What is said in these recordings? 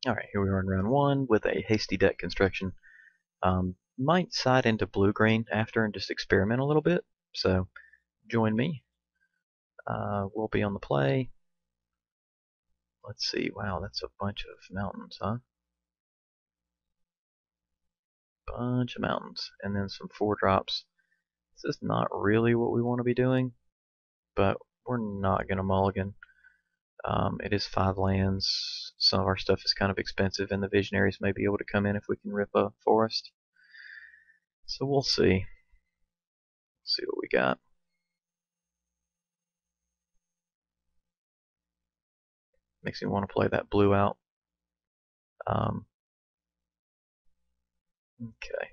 Alright, here we are in round 1 with a hasty deck construction. Might side into blue-green after and just experiment a little bit, so join me. We'll be on the play. Let's see, wow, that's a bunch of mountains, huh? Bunch of mountains, and then some 4-drops. This is not really what we want to be doing, but we're not going to mulligan. It is 5 lands. Some of our stuff is kind of expensive, and the visionaries may be able to come in if we can rip a forest. So we'll see. See what we got. Makes me want to play that blue out. Okay.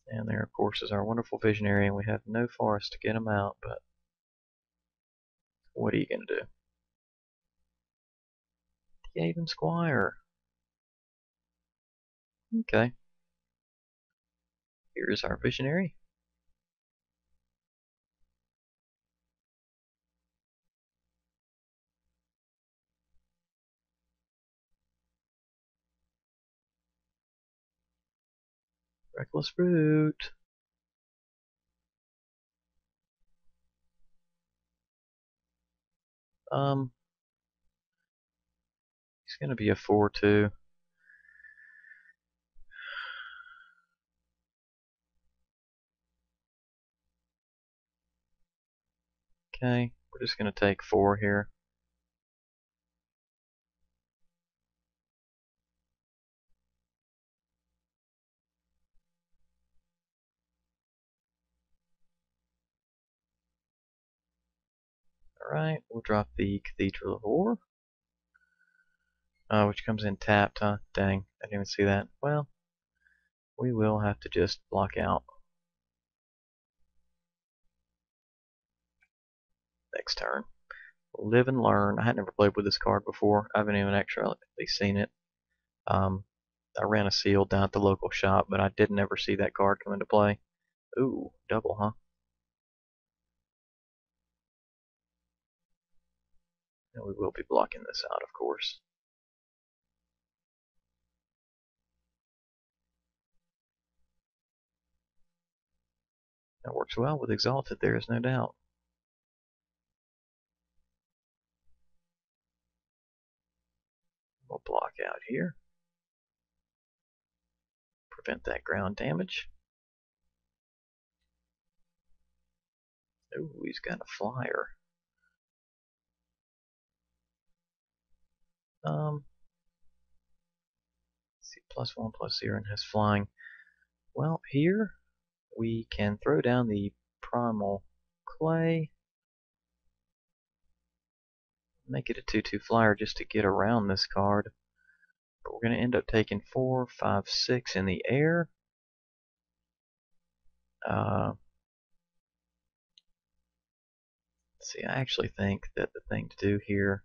And there, of course, is our wonderful visionary, and we have no forest to get him out, but what are you going to do? The Haven Squire. Okay. Here's our visionary. Reckless Root. He's going to be a 4/2. Okay, we're just going to take 4 here. Alright, we'll drop the Cathedral of Ore. Which comes in tapped, huh? Dang, I didn't even see that. Well, we will have to just block out. Next turn. Live and Learn. I had never played with this card before. I haven't even actually seen it. I ran a seal down at the local shop, but I didn't ever see that card come into play. Ooh, double, huh? And we will be blocking this out, of course. That works well with Exalted, there is no doubt. We'll block out here. Prevent that ground damage. Ooh, he's got a flyer. Let's see, +1/+0 and has flying. Well, here we can throw down the Primal Clay. Make it a 2/2 flyer just to get around this card. But we're going to end up taking 4, 5, 6 in the air. See, I actually think that the thing to do here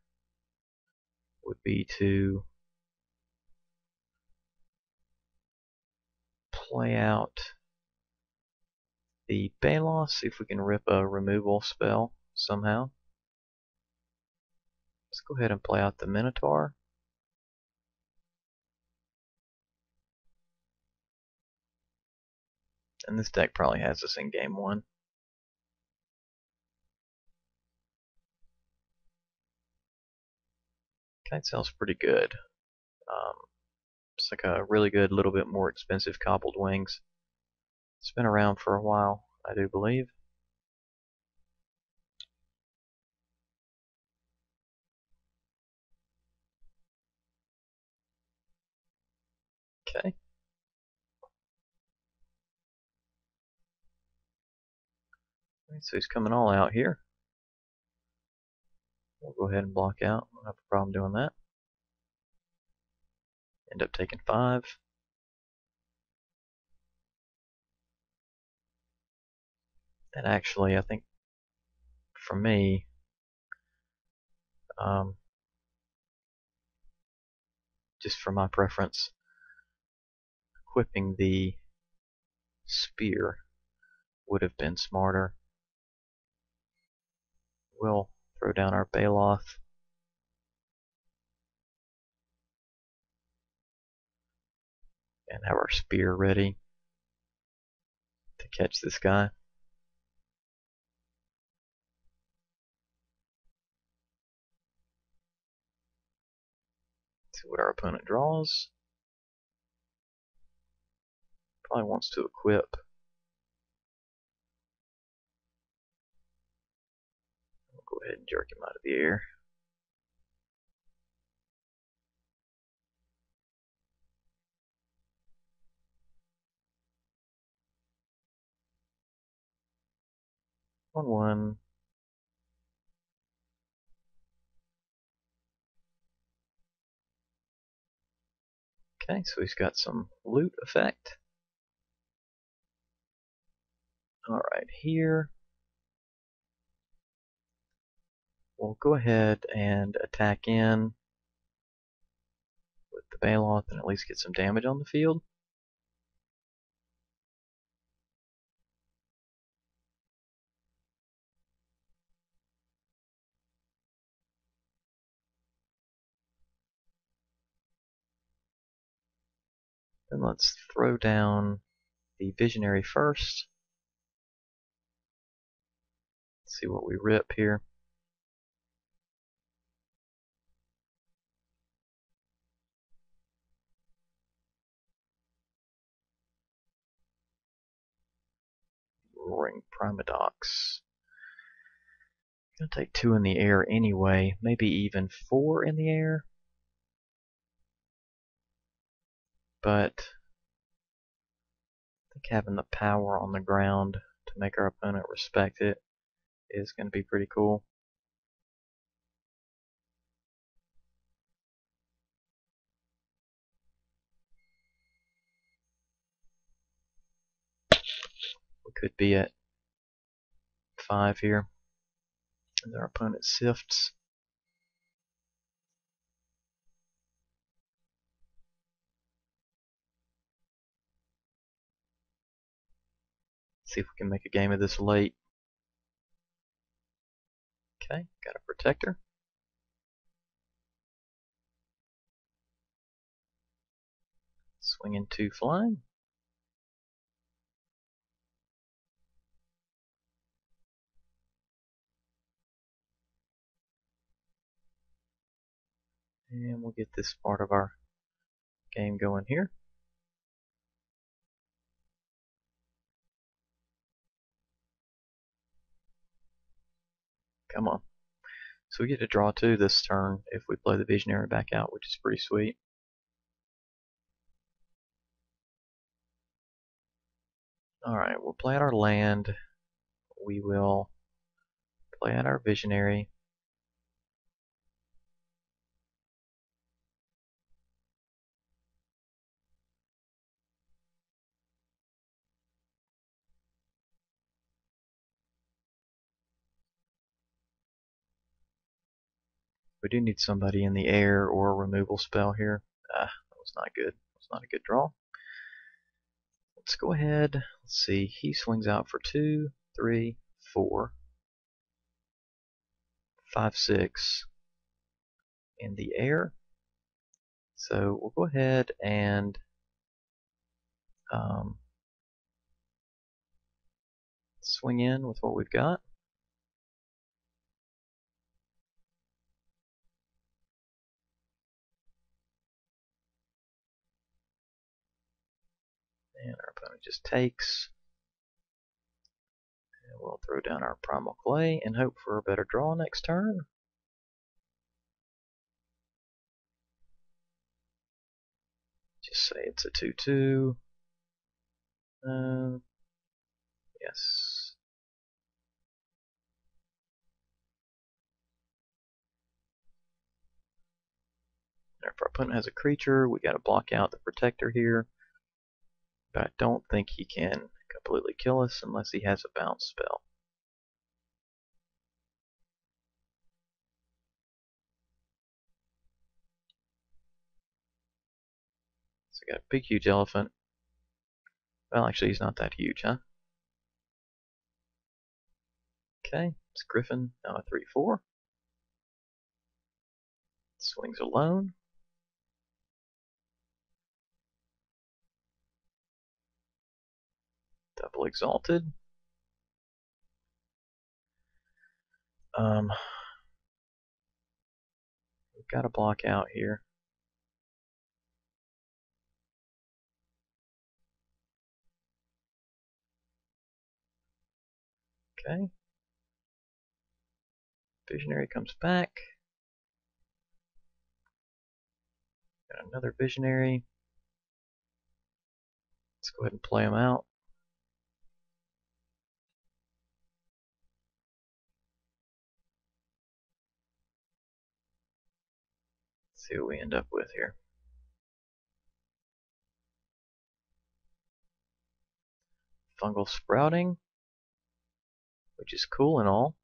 would be to play out the Balos, see if we can rip a removal spell somehow. Let's go ahead and play out the Minotaur. And this deck probably has us in game 1. Kite Sail's pretty good. It's like a really good, little bit more expensive Cobbled Wings. It's been around for a while, I do believe. Okay. Alright, so he's coming all out here. We'll go ahead and block out. Don't have a problem doing that. End up taking 5. And actually, I think for me, just for my preference, equipping the spear would have been smarter. We'll throw down our Baloth. And have our spear ready to catch this guy. See what our opponent draws. Probably wants to equip. We'll go ahead and jerk him out of the air. One. Okay, so he's got some loot effect. Alright, here we'll go ahead and attack in with the Baloth and at least get some damage on the field. Then let's throw down the Visionary first. Let's see what we rip here. Roaring Primadox. Gonna take 2 in the air anyway, maybe even 4 in the air. But I think having the power on the ground to make our opponent respect it is going to be pretty cool. We could be at 5 here as our opponent sifts. See if we can make a game of this late. Okay, got a protector. Swinging 2 flying. And we'll get this part of our game going here. Come on. So we get to draw 2 this turn if we play the Visionary back out, which is pretty sweet. Alright, we'll play out our land. We will play out our Visionary. We do need somebody in the air or a removal spell here. That was not good. That was not a good draw. Let's go ahead. Let's see. He swings out for 2, 3, 4, 5, 6 in the air. So we'll go ahead and swing in with what we've got. And our opponent just takes. And we'll throw down our primal clay and hope for a better draw next turn. Just say it's a 2/2. Yes. And if our opponent has a creature, we got to block out the protector here. But I don't think he can completely kill us unless he has a bounce spell. So we got a big huge elephant. Well, actually he's not that huge, huh? Okay, it's Griffin, now a 3/4. Swings alone. Double Exalted. We've got a block out here. Okay. Visionary comes back. Got another Visionary. Let's go ahead and play them out. Let's see what we end up with here. Fungal Sprouting, which is cool and all,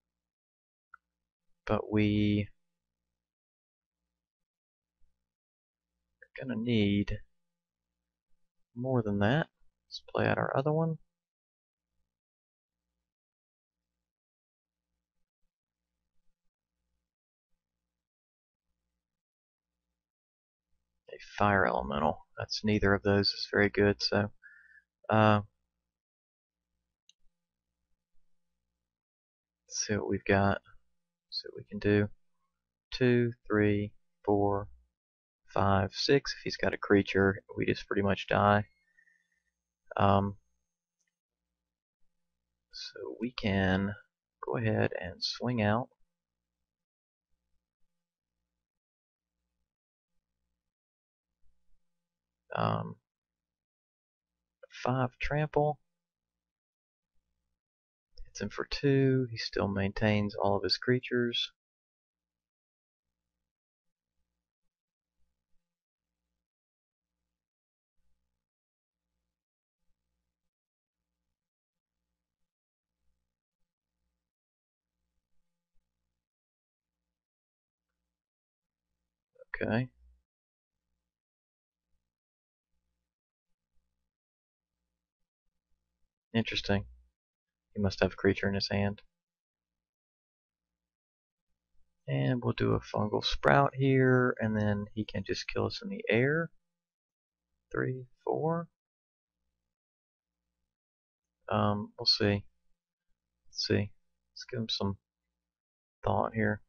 but we are going to need more than that. Let's play out our other one. A Fire Elemental. That's neither of those is very good, so let's see what we've got. See what we can do. 2, 3, 4, 5, 6. If he's got a creature, we just pretty much die. So we can go ahead and swing out. Um, 5 trample. Hits him for 2. He still maintains all of his creatures. Okay. Interesting. He must have a creature in his hand. And we'll do a fungal sprout here, and then he can just kill us in the air. 3, 4. We'll see. Let's see. Let's give him some thought here.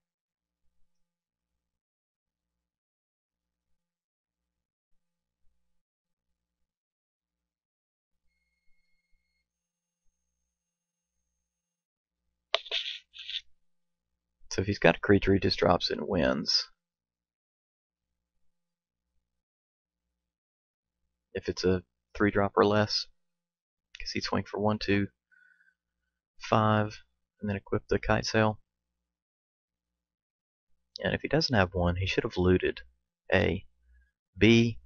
So if he's got a creature, he just drops it and wins. If it's a 3-drop or less, because he'd swing for 1, 2, 5, and then equip the kite sail. And if he doesn't have one, he should have looted A. B.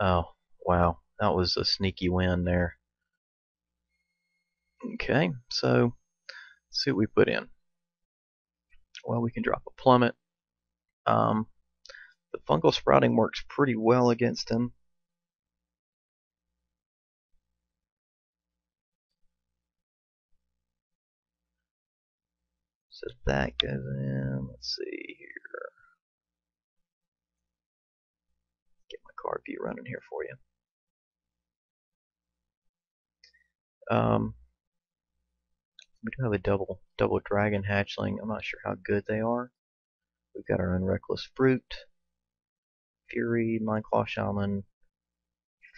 Oh, wow. That was a sneaky win there. Okay, so let's see what we put in. Well, we can drop a plummet. The fungal sprouting works pretty well against him. So that goes in. Let's see here. Get my card view running here for you. We do have a double dragon hatchling. I'm not sure how good they are. We've got our own reckless brute, fury, mindclaw shaman,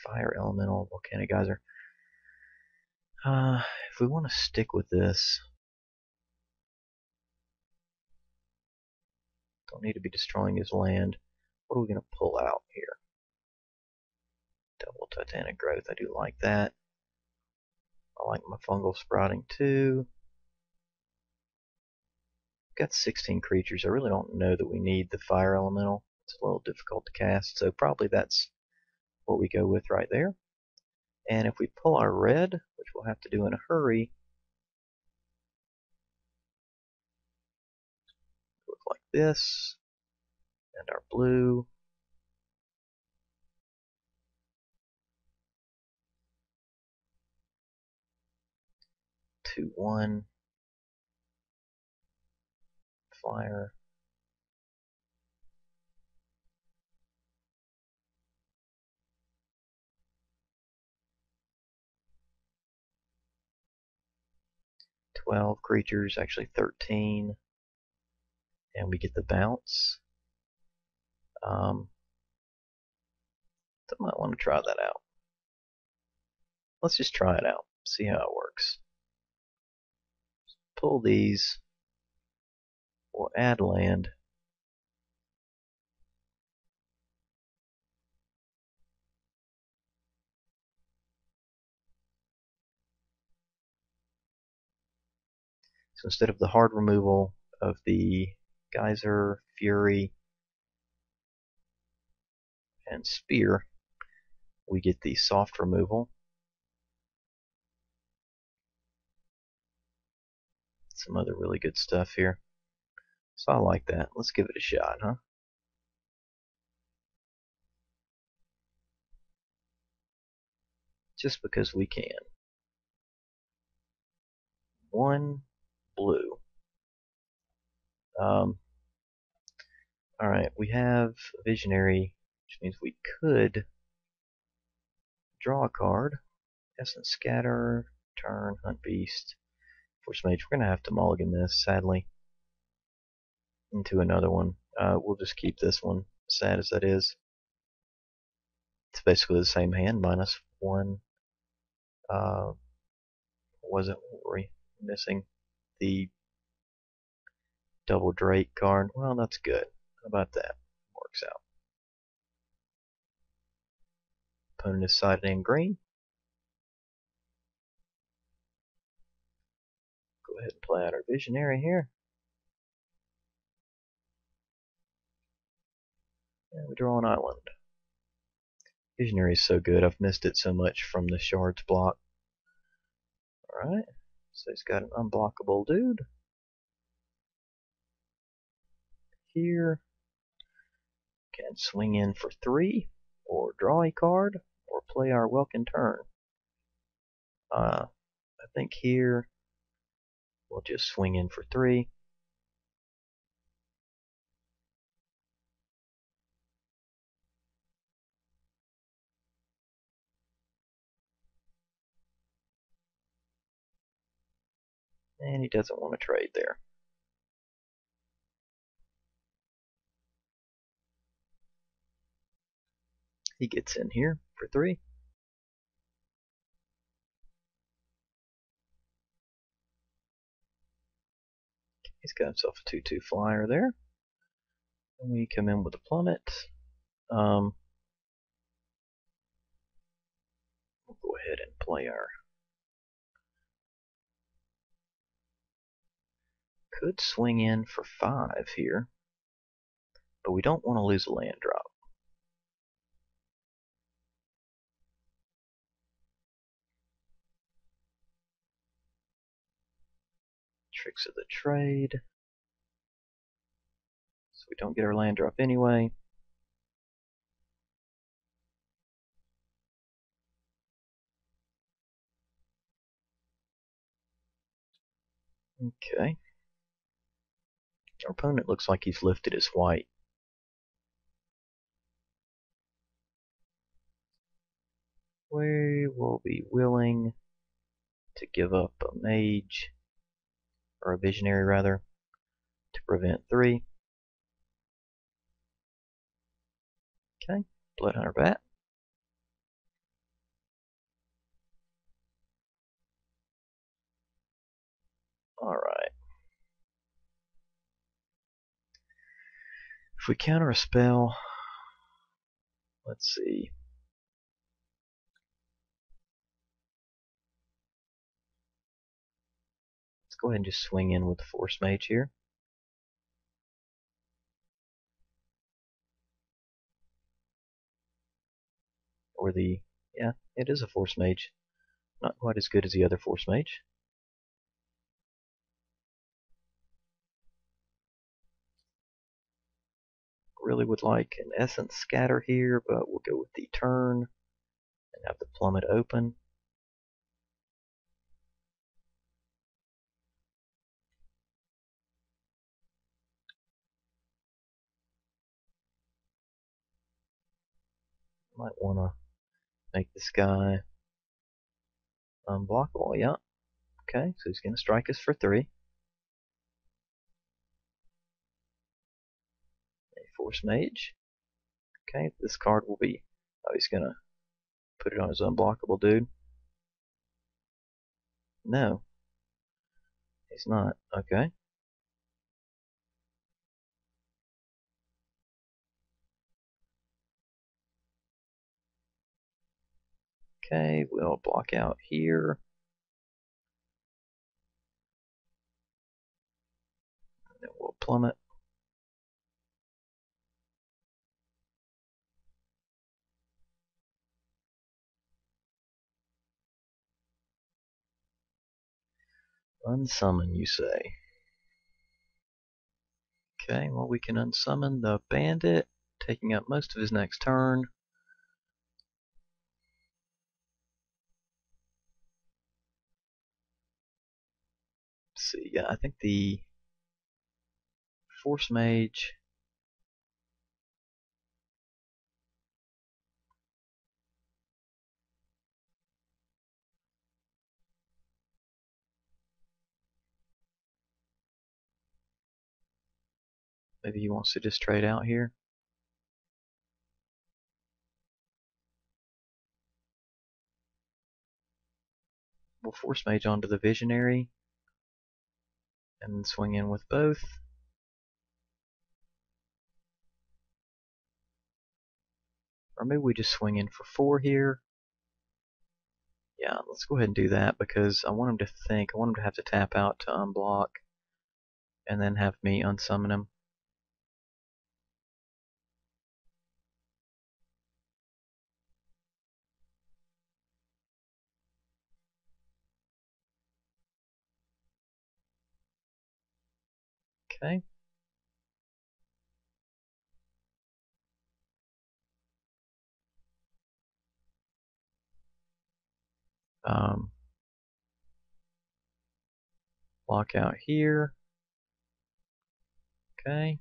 fire elemental, volcanic geyser. If we want to stick with this, don't need to be destroying his land. What are we going to pull out here? Double titanic growth. I do like that. I like my fungal sprouting too. Got 16 creatures. I really don't know that we need the fire elemental. It's a little difficult to cast, so probably that's what we go with right there. And if we pull our red, which we'll have to do in a hurry, look like this, and our blue. Two, 1. flyer. $12 creatures, actually 13. And we get the bounce. I might want to try that out. Let's just try it out, see how it works. Pull these. We'll add land. So instead of the hard removal of the Geyser, Fury, and Spear, we get the soft removal. Some other really good stuff here. So I like that. Let's give it a shot, huh? Just because we can. 1 blue. Alright, we have Visionary, which means we could draw a card. Essence Scatter, turn, Hunt Beast, Force Mage. We're going to have to mulligan this, sadly, into another one. We'll just keep this one, sad as that is. It's basically the same hand, minus 1. Was it? What were we missing? The double Drake card. Well, that's good. How about that? Works out. Opponent is sided in green. Go ahead and play out our Visionary here. And we draw an island. Visionary is so good. I've missed it so much from the shards block. Alright. So he's got an unblockable dude. Here. Can swing in for 3, or draw a card, or play our Welkin turn. I think here we'll just swing in for 3. And he doesn't want to trade there. He gets in here for 3. He's got himself a 2/2 flyer there. And we come in with a plummet. We'll go ahead and play our... Could swing in for 5 here, but we don't want to lose a land drop. Tricks of the trade. So we don't get our land drop anyway. Okay. Our opponent looks like he's lifted his white. We will be willing to give up a mage, or a visionary rather, to prevent 3. Okay, Bloodhunter Bat. Alright. If we counter a spell, let's see. Let's go ahead and just swing in with the Force Mage here. Or the, yeah, it is a Force Mage. Not quite as good as the other Force Mage. Really would like an Essence Scatter here, but we'll go with the turn and have the plummet open. Might want to make this guy unblockable. Yeah. Okay, so he's going to strike us for 3. A Force Mage. Okay, this card will be... Oh, he's going to put it on his unblockable dude. No. He's not. Okay. Okay, we'll block out here. And then we'll plummet. Unsummon, you say? Okay, well, we can unsummon the bandit, taking up most of his next turn. Let's see, yeah, I think the Force Mage. Maybe he wants to just trade out here. We'll Force Mage onto the Visionary and swing in with both. Or maybe we just swing in for 4 here. Yeah, let's go ahead and do that because I want him to think. I want him to have to tap out to unblock and then have me unsummon him. Okay. Block out here. Okay.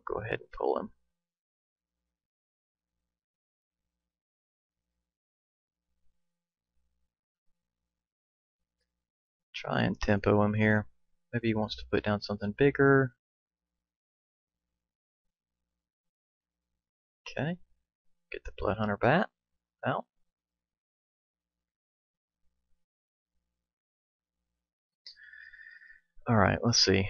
Go ahead and pull him. Try and tempo him here. Maybe he wants to put down something bigger. Okay. Get the Bloodhunter Bat out. Alright, let's see.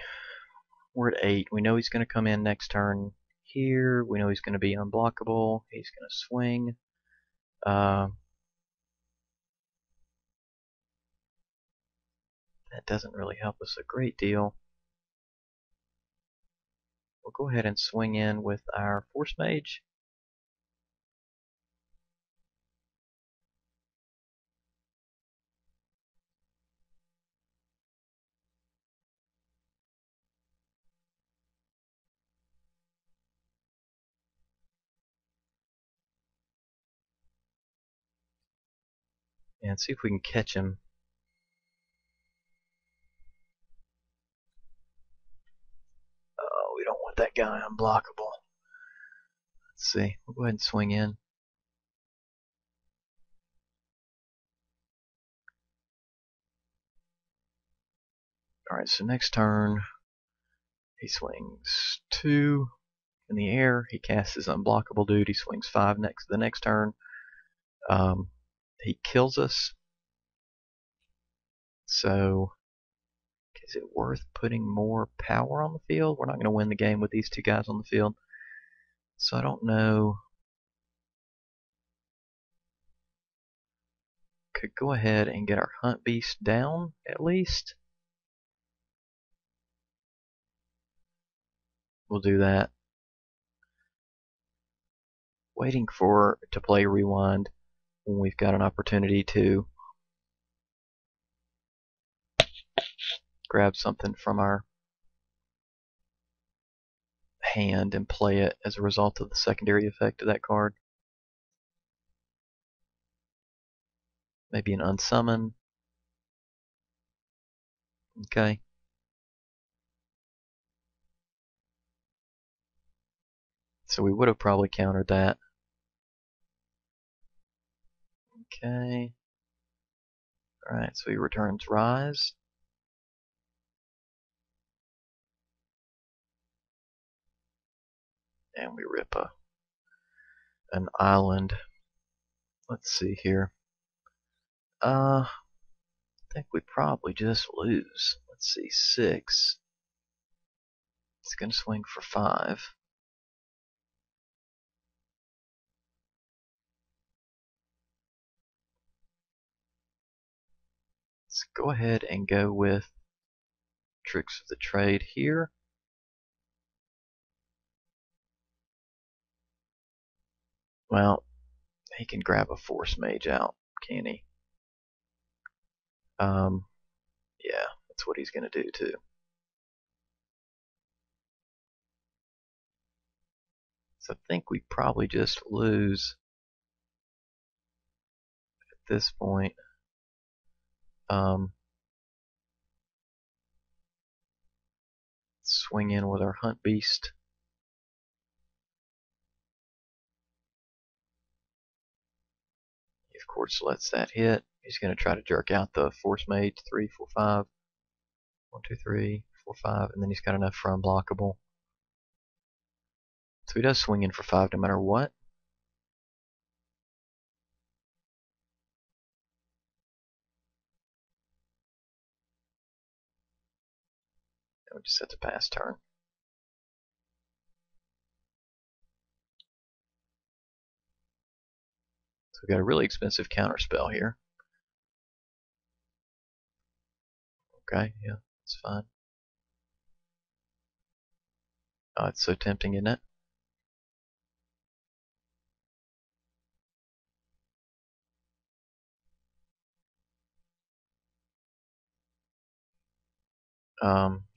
We're at 8. We know he's going to come in next turn here. We know he's going to be unblockable. He's going to swing. That doesn't really help us a great deal. We'll go ahead and swing in with our Force Mage. And see if we can catch him. Oh, we don't want that guy unblockable. Let's see. We'll go ahead and swing in. Alright, so next turn, he swings 2 in the air. He casts his unblockable dude. He swings 5 the next turn. He kills us. So, is it worth putting more power on the field? We're not going to win the game with these 2 guys on the field. So I don't know. Could go ahead and get our Hunt Beast down, at least. We'll do that. Waiting to play Rewind when we've got an opportunity to grab something from our hand and play it as a result of the secondary effect of that card. Maybe an unsummon. Okay. So we would have probably countered that. Okay. Alright, so he returns Rise. And we rip an island. Let's see here. I think we probably just lose. Let's see, 6. It's gonna swing for 5. Let's go ahead and go with Tricks of the Trade here. Well, he can grab a Force Mage out, can he? Yeah, that's what he's gonna do too. So I think we probably just lose at this point. Swing in with our Hunt Beast. He of course lets that hit. He's going to try to jerk out the Force Mage. 3, 4, 5. 1, 2, 3, 4, 5, and then he's got enough for unblockable. So he does swing in for 5 no matter what. And we just set the pass turn. So we've got a really expensive counter spell here. Okay, yeah, that's fine. Oh, it's so tempting, isn't it?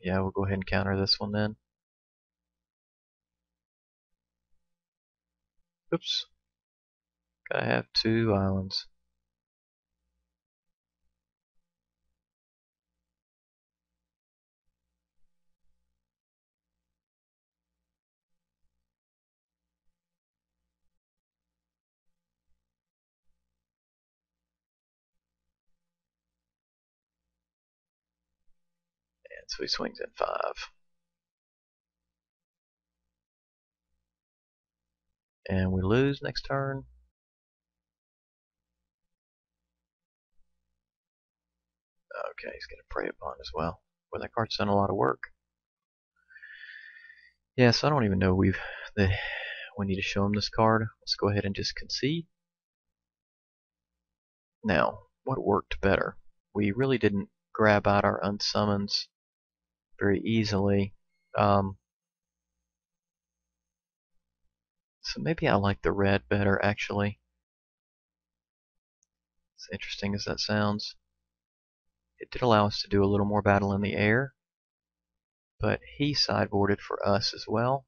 Yeah, we'll go ahead and counter this one then. Oops. Gotta have 2 islands. And so he swings in 5. And we lose next turn. Okay, he's going to Prey Upon as well. Well, that card's done a lot of work. Yeah, so I don't even know we need to show him this card. Let's go ahead and just concede. Now, what worked better? We really didn't grab out our unsummons very easily. So maybe I like the red better, actually. As interesting as that sounds. It did allow us to do a little more battle in the air, but he sideboarded for us as well.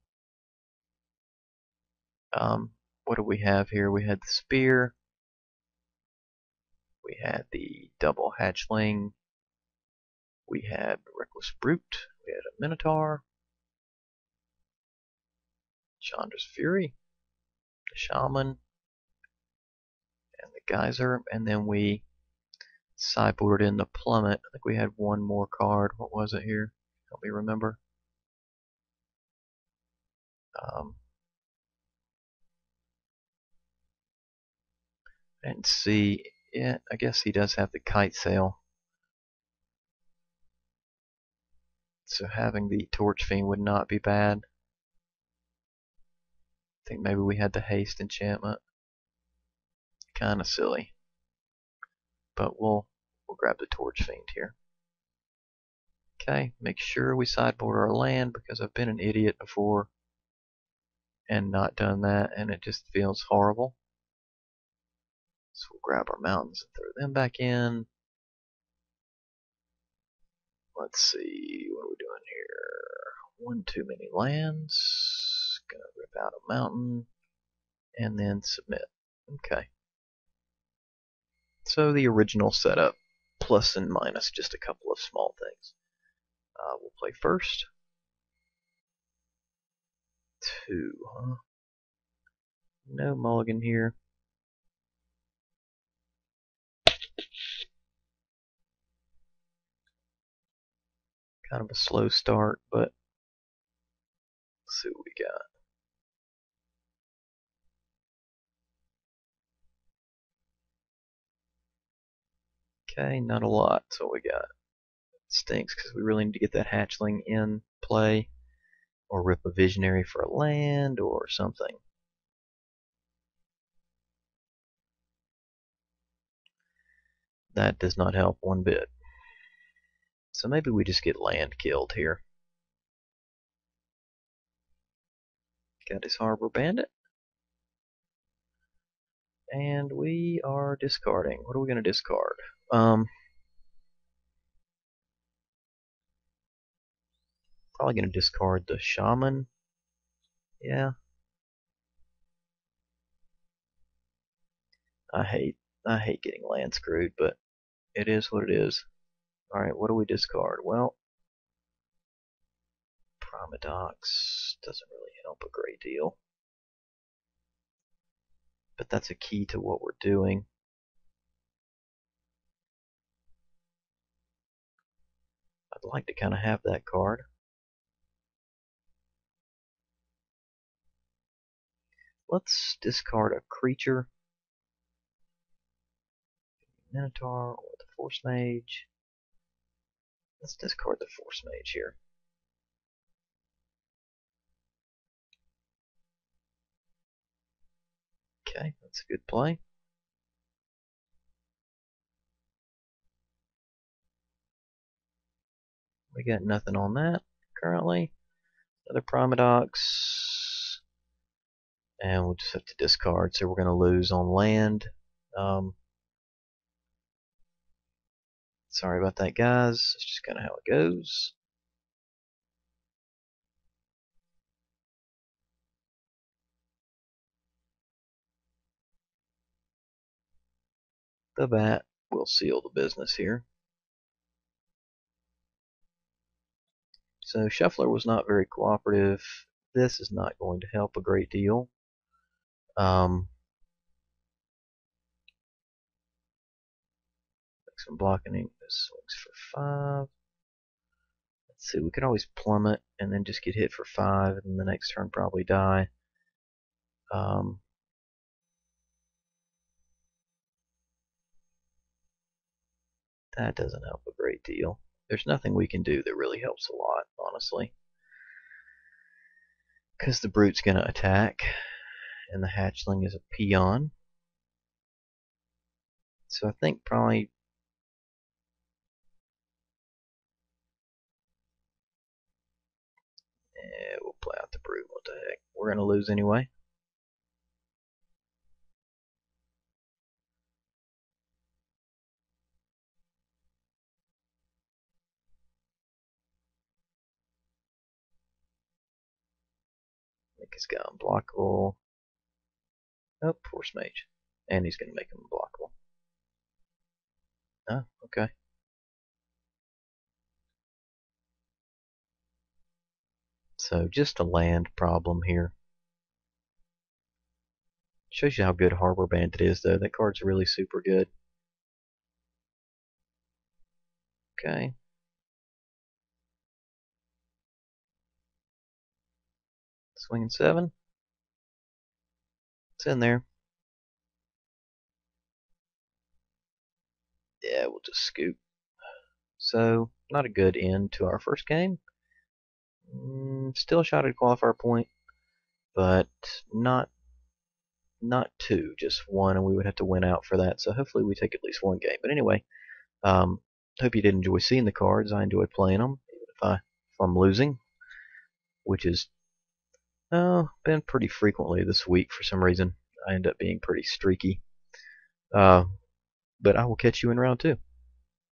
What do we have here? We had the spear. We had the double hatchling. We had Reckless Brute. We had a Minotaur. Chandra's Fury. The Shaman. And the Geyser. And then we sideboarded in the Plummet. I think we had one more card. What was it here? Help me remember. And see, yeah, I guess he does have the Kite Sail. So having the Torch Fiend would not be bad. I think maybe we had the Haste enchantment. Kinda silly. But we'll grab the Torch Fiend here. Okay, make sure we sideboard our land because I've been an idiot before and not done that, and it just feels horrible. So we'll grab our mountains and throw them back in. Let's see, what are we doing here? One too many lands. Gonna rip out a mountain and then submit. Okay. So the original setup, plus and minus just a couple of small things. We'll play first. 2, huh? No mulligan here. Kind of a slow start, but let's see what we got. Okay, not a lot. So we got. Stinks because we really need to get that hatchling in play, or rip a visionary for a land or something. That does not help one bit. So maybe we just get land killed here. Got his Harbor Bandit. And we are discarding. What are we going to discard? Probably going to discard the Shaman. Yeah. I hate getting land screwed, but it is what it is. Alright, what do we discard? Well, Primodox doesn't really help a great deal. But that's a key to what we're doing. I'd like to kind of have that card. Let's discard a creature. Minotaur or the Force Mage. Let's discard the Force Mage here. Okay, that's a good play. We got nothing on that currently. Another Primodox. And we'll just have to discard, so we're going to lose on land. Sorry about that, guys. It's just kind of how it goes. The bat will seal the business here. So Shuffler was not very cooperative. This is not going to help a great deal. Some blocking. This swings for 5. Let's see, we could always plummet and then just get hit for 5, and then the next turn probably die. That doesn't help a great deal. There's nothing we can do that really helps a lot, honestly. Because the brute's going to attack, and the hatchling is a peon. So I think probably we'll play out the brute. What the heck? We're going to lose anyway. Make his guy unblockable. Oh, Force Mage. And he's going to make him unblockable. Oh, okay. So just a land problem here. Shows you how good Harbor Bandit is, though. That card's really super good. Okay. Swinging 7. It's in there. Yeah, we'll just scoop. So, not a good end to our first game. Still a shot at a qualifier point, but not 2, just 1, and we would have to win out for that. So hopefully we take at least 1 game. But anyway, hope you did enjoy seeing the cards. I enjoyed playing them, even if I'm losing, which has been pretty frequently this week for some reason. I end up being pretty streaky. But I will catch you in round 2.